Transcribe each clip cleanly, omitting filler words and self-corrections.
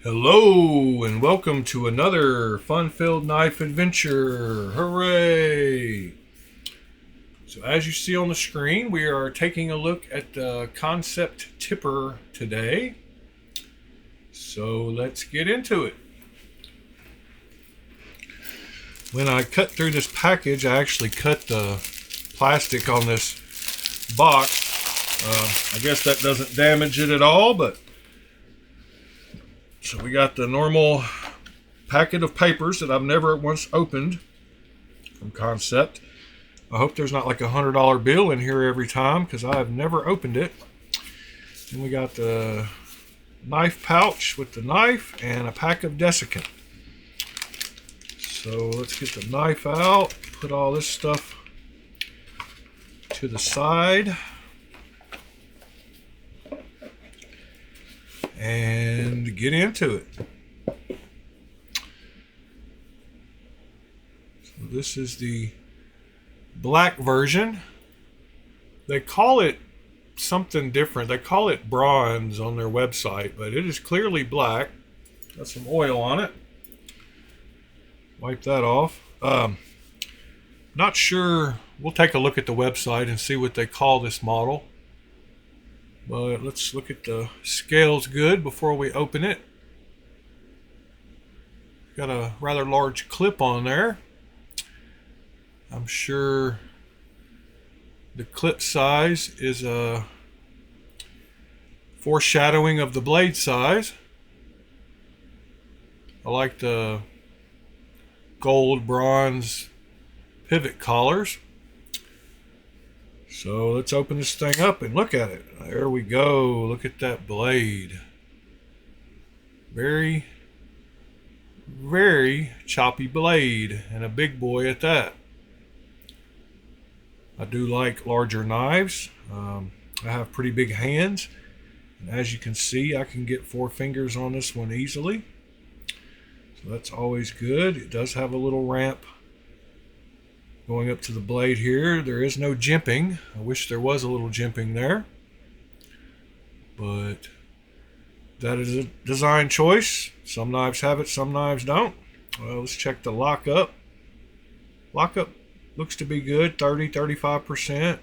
Hello and welcome to another fun-filled knife adventure. Hooray! So as you see on the screen, we are taking a look at the Kansept tipper today. So let's get into it. When I cut through this package, I actually cut the plastic on this box. I guess that doesn't damage it at all, but so we got the normal packet of papers that I've never once opened from Kansept. I hope there's not like $100 bill in here every time because I have never opened it. And we got the knife pouch with the knife and a pack of desiccant. So let's get the knife out, put all this stuff to the side, and get into it. So this is the black version. They call it something different. They call it bronze on their website, but it is clearly black. Got some oil on it. Wipe that off. Not sure. We'll take a look at the website and see what they call this model. But let's look at the scales good before we open it. Got a rather large clip on there. I'm sure the clip size is a foreshadowing of the blade size. I like the gold bronze pivot collars. So let's open this thing up and look at it. There we go. Look at that blade. Very, very choppy blade, and a big boy at that. I do like larger knives. I have pretty big hands. And as you can see, I can get 4 fingers on this one easily. So that's always good. It does have a little ramp going up to the blade here. There is no jimping. I wish there was a little jimping there. But that is a design choice. Some knives have it, some knives don't. Well, let's check the lockup. Lockup looks to be good, 35%.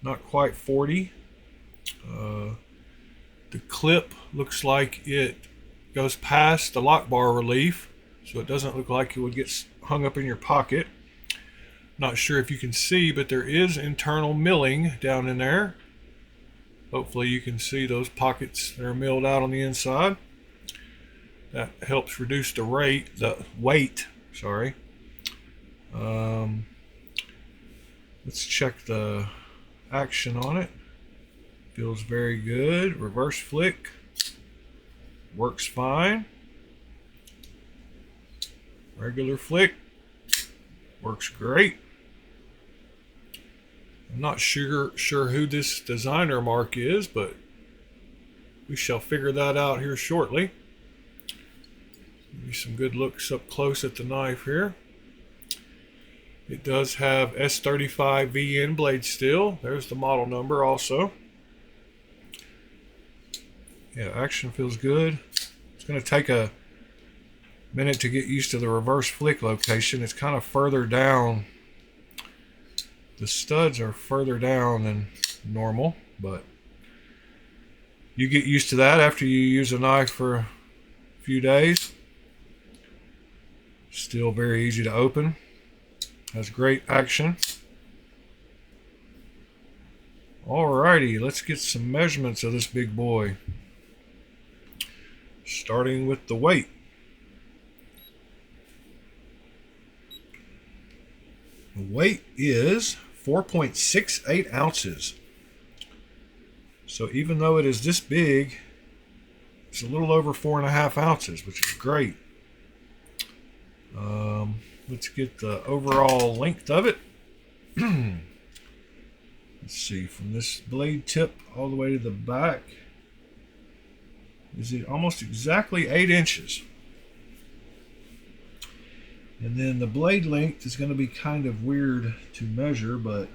Not quite 40. The clip looks like it goes past the lock bar relief, so it doesn't look like it would get hung up in your pocket. Not sure if you can see, but there is internal milling down in there. Hopefully you can see those pockets that are milled out on the inside. That helps reduce the weight. Sorry. Let's check the action on it. Feels very good. Reverse flick. Works fine. Regular flick. Works great. I'm not sure who this designer mark is, but we shall figure that out here shortly. Give you some good looks up close at the knife here. It does have S35 VN blade steel. There's the model number also. Yeah, action feels good. It's going to take a minute to get used to the reverse flick location. It's kind of further down. The studs are further down than normal, but you get used to that after you use a knife for a few days. Still very easy to open. Has great action. Alrighty, let's get some measurements of this big boy. Starting with the weight. The weight is 4.68 ounces. So even though it is this big, it's a little over 4.5 ounces, which is great. Let's get the overall length of it. Let's see, from this blade tip all the way to the back, is it almost exactly 8 inches. And then the blade length is going to be kind of weird to measure, but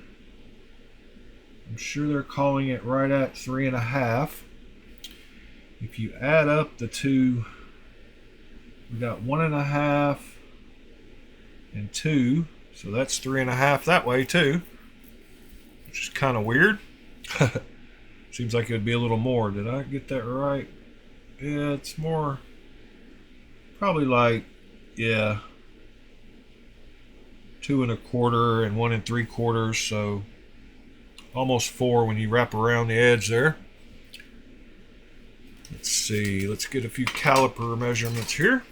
I'm sure they're calling it right at 3.5. If you add up the two, we got 1.5 and 2, so that's 3.5 that way too, which is kind of weird. Seems like it would be a little more. Did I get that right? Yeah, it's more, probably like, yeah, 2.25 and 1 3/4, so almost 4 when you wrap around the edge there. Let's see, let's get a few caliper measurements here.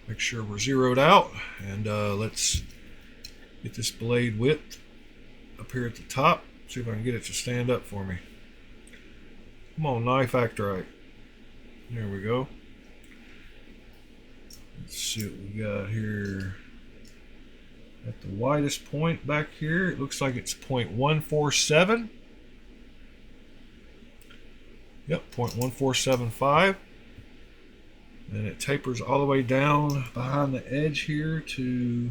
Make sure we're zeroed out, and let's get this blade width up here at the top. See if I can get it to stand up for me. Come on, knife, act right. There we go. Let's see what we got here. At the widest point back here, it looks like it's 0.147. Yep, 0.1475. And it tapers all the way down behind the edge here to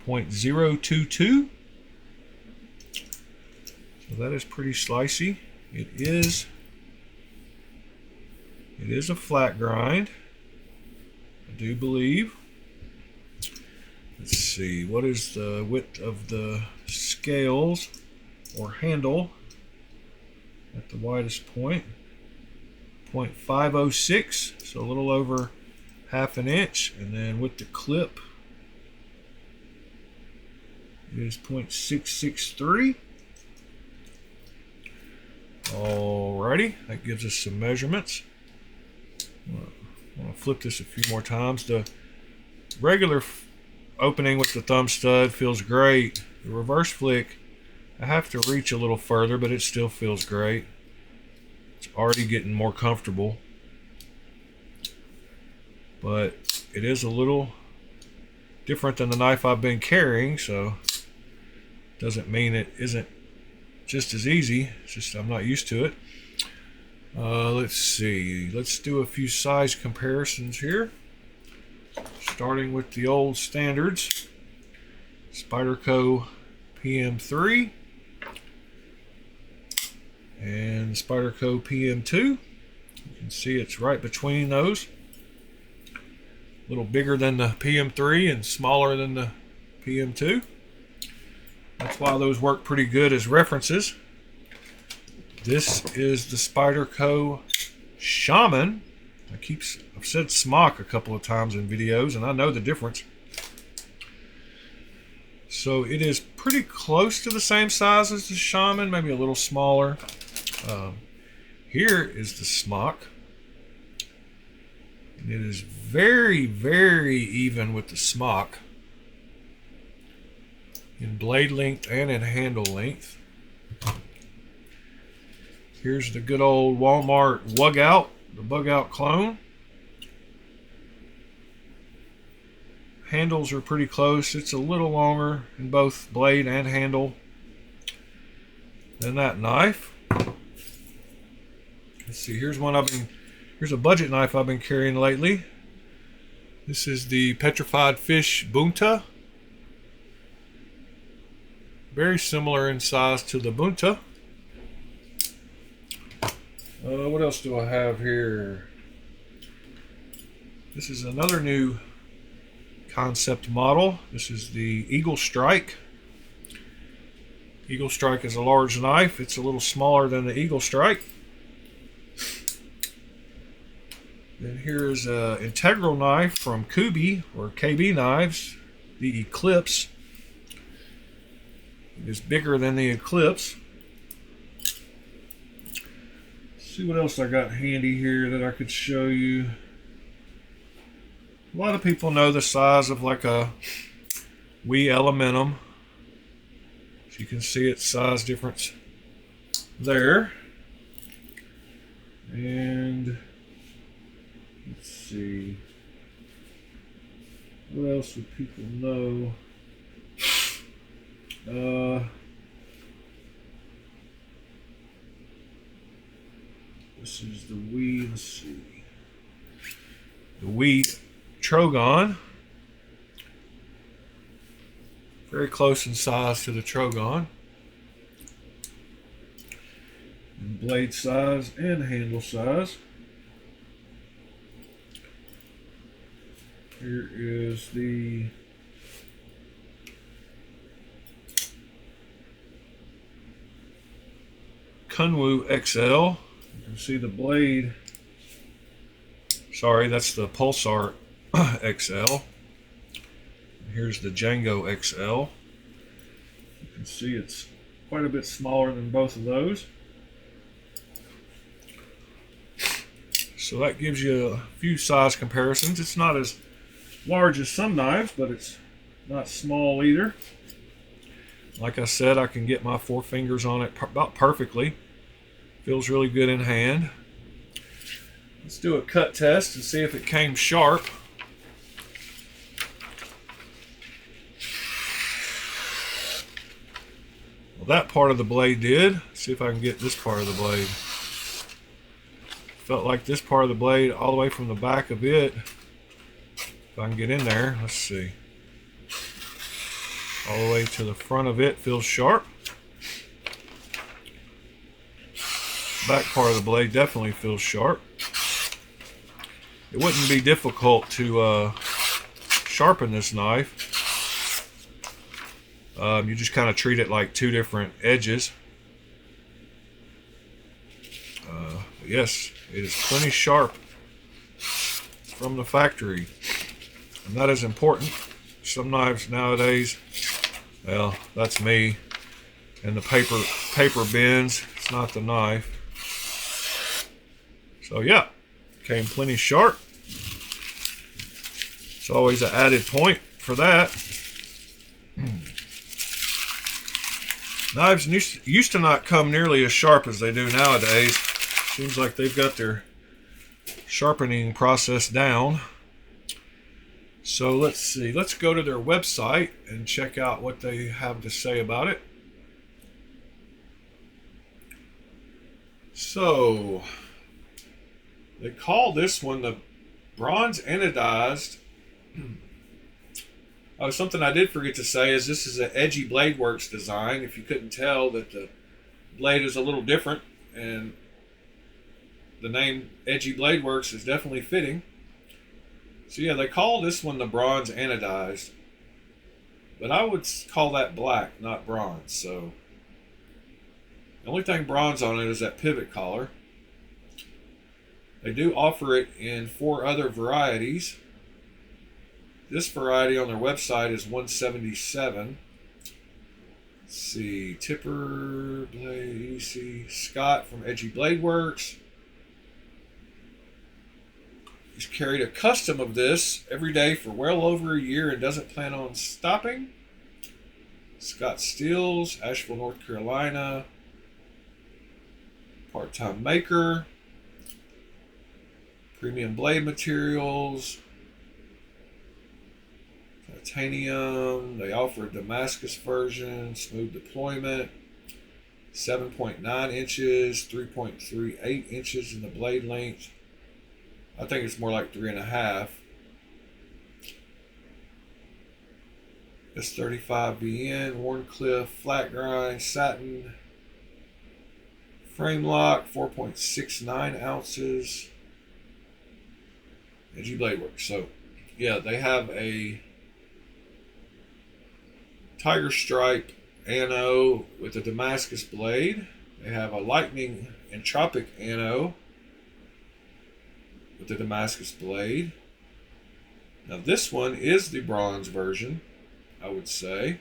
0.022. So that is pretty slicey. It is a flat grind, I do believe. Let's see, what is the width of the scales or handle at the widest point? 0.506, so a little over 1/2 inch. And then with the clip, it is 0.663. Alrighty, that gives us some measurements. I'm going to flip this a few more times. The regular opening with the thumb stud feels great. The reverse flick, I have to reach a little further, but it still feels great. It's already getting more comfortable. But it is a little different than the knife I've been carrying, so doesn't mean it isn't just as easy. It's just I'm not used to it. Let's see. Let's do a few size comparisons here. Starting with the old standards. Spyderco PM3 and Spyderco PM2. You can see it's right between those. A little bigger than the PM3 and smaller than the PM2. That's why those work pretty good as references. This is the Spyderco Shaman. I've said smock a couple of times in videos, and I know the difference. So it is pretty close to the same size as the Shaman, maybe a little smaller. Here is the smock. And it is very, very even with the smock in blade length and in handle length. Here's the good old Walmart Wug Out, the Bug Out clone. Handles are pretty close. It's a little longer in both blade and handle than that knife. Let's see, here's a budget knife I've been carrying lately. This is the Petrified Fish Bunta. Very similar in size to the Bunta. What else do I have here? This is another new Kansept model. This is the Eagle Strike. Eagle Strike is a large knife. It's a little smaller than the Eagle Strike. Then here is an integral knife from Kubi or KB Knives, the Eclipse. It is bigger than the Eclipse. Let's see what else I got handy here that I could show you. A lot of people know the size of like a WE Elementum. So you can see its size difference there. And let's see. What else would people know? This is the WE, let's see. The WE Trogon. Very close in size to the Trogon. blade size and handle size. Here is the Kunwu XL. You can see the blade. Sorry, that's the Pulsar XL. Here's the Django XL. You can see it's quite a bit smaller than both of those. So that gives you a few size comparisons. It's not as large as some knives, but it's not small either. Like I said, I can get my 4 fingers on it about perfectly. Feels really good in hand. Let's do a cut test and see if it came sharp. Well, that part of the blade did. Let's see if I can get this part of the blade. Felt like this part of the blade all the way from the back of it. If I can get in there, let's see. All the way to the front of it feels sharp. Back part of the blade definitely feels sharp. It wouldn't be difficult to sharpen this knife. You just kind of treat it like 2 different edges. Yes, it is plenty sharp from the factory, and that is important. Some knives nowadays, well, that's me, and the paper bends. It's not the knife. So yeah, came plenty sharp. It's always an added point for that. Knives used to not come nearly as sharp as they do nowadays. Seems like they've got their sharpening process down. So let's see. Let's go to their website and check out what they have to say about it. So they call this one the bronze anodized. Oh, something I did forget to say is this is an Edgy Blade Works design. If you couldn't tell, that the blade is a little different, and the name Edgy Blade Works is definitely fitting. So yeah, they call this one the bronze anodized, but I would call that black, not bronze. So the only thing bronze on it is that pivot collar. They do offer it in 4 other varieties. This variety on their website is $177. Let's see, Tipper, Blade, EC, Scott from Edgy Blade Works. He's carried a custom of this every day for well over a year and doesn't plan on stopping. Scott Steels, Asheville, North Carolina. Part-time maker. Premium blade materials. Titanium. They offer a Damascus version, smooth deployment, 7.9 inches, 3.38 inches in the blade length. I think it's more like 3.5. S35 VN, Warncliffe, flat grind, satin, frame lock, 4.69 ounces. Edgy Blade Works. So, yeah, they have a Tiger Stripe ano with a Damascus blade. They have a Lightning and Tropic ano with the Damascus blade. Now this one is the bronze version, I would say.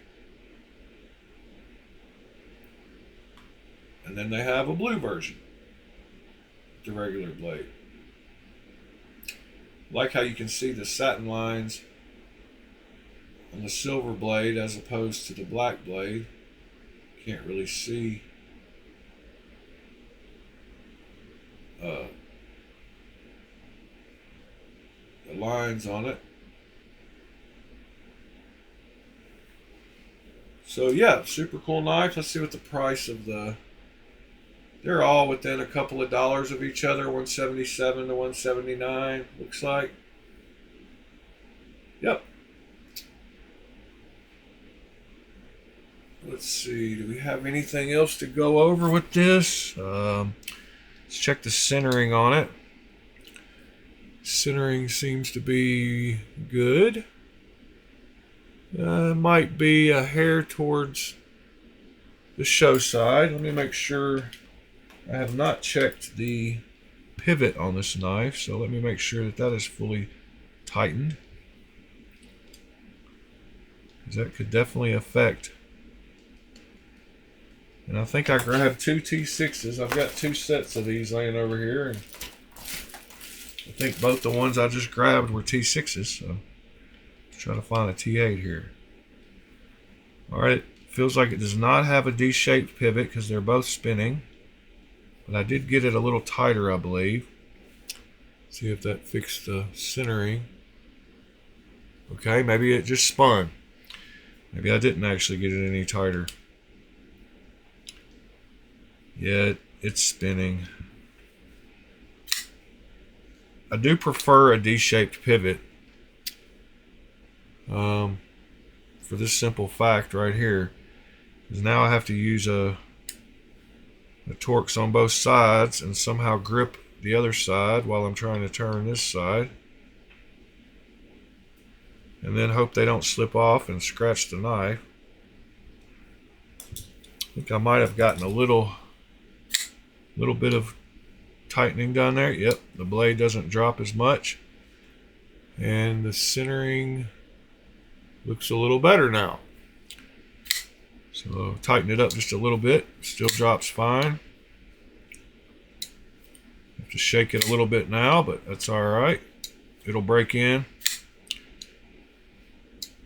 And then they have a blue version, the regular blade. Like how you can see the satin lines on the silver blade as opposed to the black blade. Can't really see the lines on it. So yeah, super cool knife. Let's see what the price of the... They're all within a couple of dollars of each other, $177 to $179, looks like. Yep. Let's see, do we have anything else to go over with this? Let's check the centering on it. Centering seems to be good. Might be a hair towards the show side. Let me make sure. I have not checked the pivot on this knife, so let me make sure that that is fully tightened, because that could definitely affect. And I think I grabbed two T6s. I've got two sets of these laying over here, and I think both the ones I just grabbed were T6s, so let's try to find a T8 here. Alright, feels like it does not have a D-shaped pivot because they're both spinning. But I did get it a little tighter, I believe. See if that fixed the centering. Okay, maybe it just spun. Maybe I didn't actually get it any tighter. Yeah, it's spinning. I do prefer a D-shaped pivot. For this simple fact right here. Because now I have to use the Torx on both sides and somehow grip the other side while I'm trying to turn this side. And then hope they don't slip off and scratch the knife. I think I might have gotten a little bit of tightening down there. Yep, the blade doesn't drop as much. And the centering looks a little better now. So tighten it up just a little bit. Still drops fine. Have to shake it a little bit now, but that's all right. It'll break in.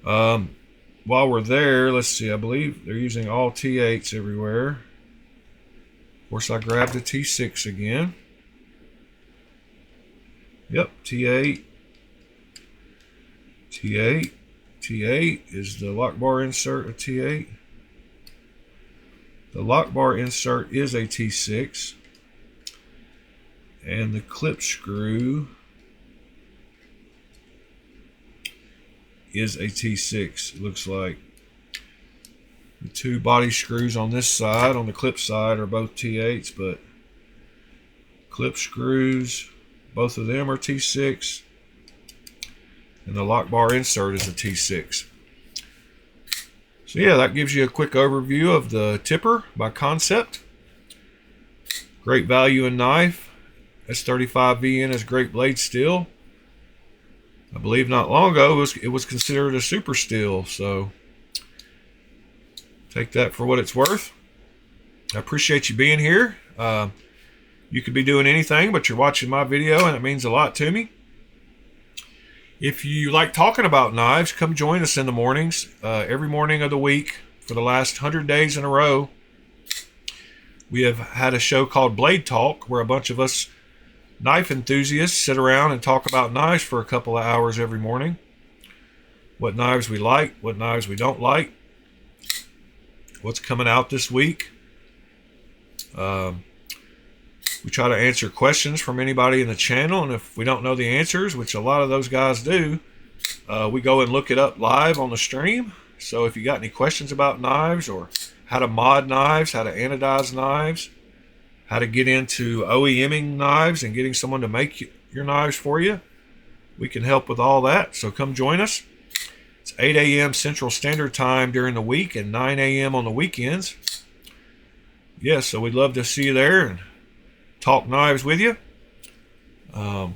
While we're there, let's see. I believe they're using all T8s everywhere. Of course, I grabbed a T6 again. Yep, T8. T8. T8 is the lock bar insert, a T8. The lock bar insert is a T6. And the clip screw is a T6, it looks like. The two body screws on this side, on the clip side, are both T8s, but clip screws, both of them are T6. And the lock bar insert is a T6. So yeah, that gives you a quick overview of the Tipper by Kansept. Great value in knife. S35VN is great blade steel. I believe not long ago it was considered a super steel, so take that for what it's worth. I appreciate you being here. You could be doing anything, but you're watching my video, and it means a lot to me. If you like talking about knives, come join us in the mornings. Every morning of the week for the last 100 days in a row, we have had a show called Blade Talk, where a bunch of us knife enthusiasts sit around and talk about knives for a couple of hours every morning. What knives we like, what knives we don't like, what's coming out this week. We try to answer questions from anybody in the channel, and if we don't know the answers, which a lot of those guys do, we go and look it up live on the stream. So if you got any questions about knives, or how to mod knives, how to anodize knives, how to get into OEMing knives and getting someone to make your knives for you, we can help with all that. So come join us. It's 8 a.m. Central Standard Time during the week and 9 a.m. on the weekends. Yeah, so we'd love to see you there and talk knives with you. And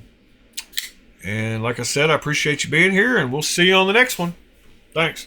like I said, I appreciate you being here, and we'll see you on the next one. Thanks.